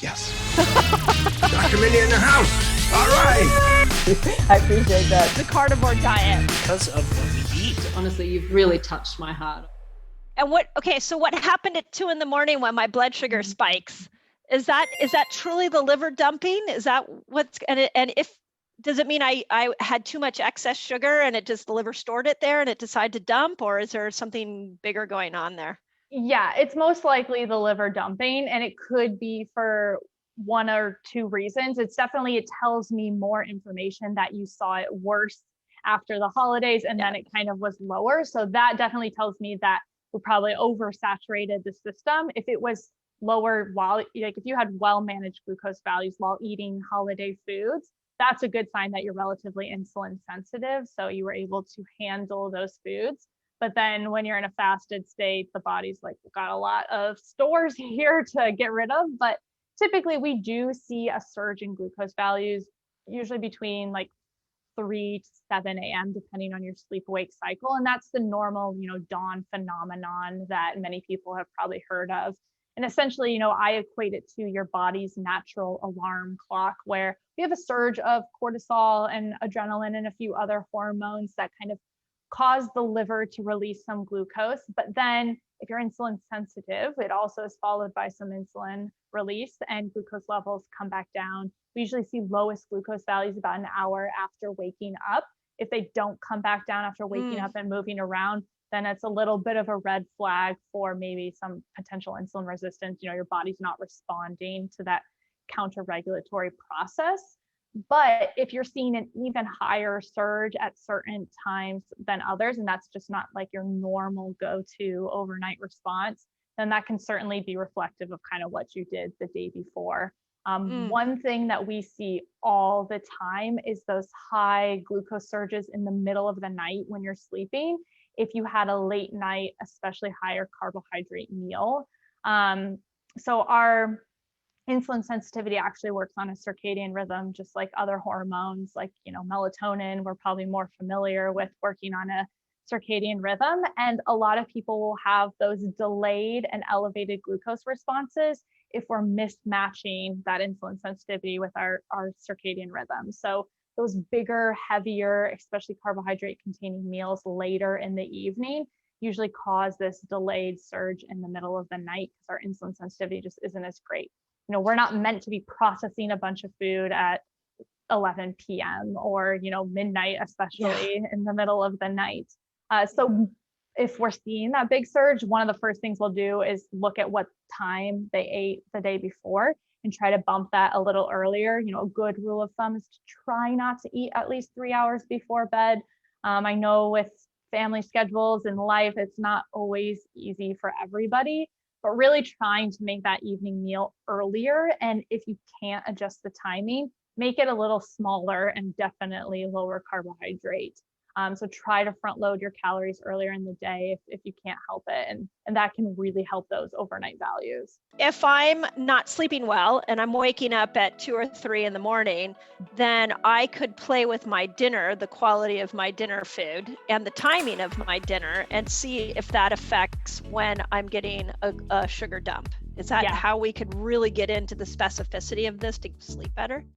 Yes. Dr. Mindy in the house. All right. I appreciate that. The carnivore diet. Because of what we eat. Honestly, you've really touched my heart. And so what happened at 2 a.m. when my blood sugar spikes? Is that truly the liver dumping? Is that what's, and if, does it mean I had too much excess sugar and the liver stored it there and it decided to dump, or is there something bigger going on there? Yeah, it's most likely the liver dumping, and it could be for one or two reasons. It tells me more information that you saw it worse after the holidays and then it kind of was lower. So that definitely tells me that we probably oversaturated the system. If it was lower if you had well-managed glucose values while eating holiday foods, that's a good sign that you're relatively insulin sensitive. So you were able to handle those foods. But then when you're in a fasted state, the body's like, we've got a lot of stores here to get rid of. But typically we do see a surge in glucose values, usually between like 3 to 7 a.m., depending on your sleep-awake cycle. And that's the normal, dawn phenomenon that many people have probably heard of. And essentially, I equate it to your body's natural alarm clock, where we have a surge of cortisol and adrenaline and a few other hormones that kind of cause the liver to release some glucose. But then if you're insulin sensitive, it also is followed by some insulin release and glucose levels come back down. We usually see lowest glucose values about an hour after waking up. If they don't come back down after waking up and moving around, then it's a little bit of a red flag for maybe some potential insulin resistance. Your body's not responding to that counter-regulatory process. But if you're seeing an even higher surge at certain times than others, and that's just not like your normal go-to overnight response, then that can certainly be reflective of kind of what you did the day before. One thing that we see all the time is those high glucose surges in the middle of the night when you're sleeping, if you had a late night, especially higher carbohydrate meal. So our insulin sensitivity actually works on a circadian rhythm, just like other hormones, like, melatonin. We're probably more familiar with working on a circadian rhythm. And a lot of people will have those delayed and elevated glucose responses if we're mismatching that insulin sensitivity with our circadian rhythm. So those bigger, heavier, especially carbohydrate containing meals later in the evening usually cause this delayed surge in the middle of the night because our insulin sensitivity just isn't as great. We're not meant to be processing a bunch of food at 11 p.m. or, midnight, especially in the middle of the night. So if we're seeing that big surge, one of the first things we'll do is look at what time they ate the day before and try to bump that a little earlier. A good rule of thumb is to try not to eat at least 3 hours before bed. I know with family schedules and life, it's not always easy for everybody, but really trying to make that evening meal earlier. And if you can't adjust the timing, make it a little smaller and definitely lower carbohydrate. So try to front load your calories earlier in the day if you can't help it. And that can really help those overnight values. If I'm not sleeping well and I'm waking up at 2 or 3 in the morning, then I could play with my dinner, the quality of my dinner food and the timing of my dinner, and see if that affects when I'm getting a sugar dump. Is that how we could really get into the specificity of this to sleep better?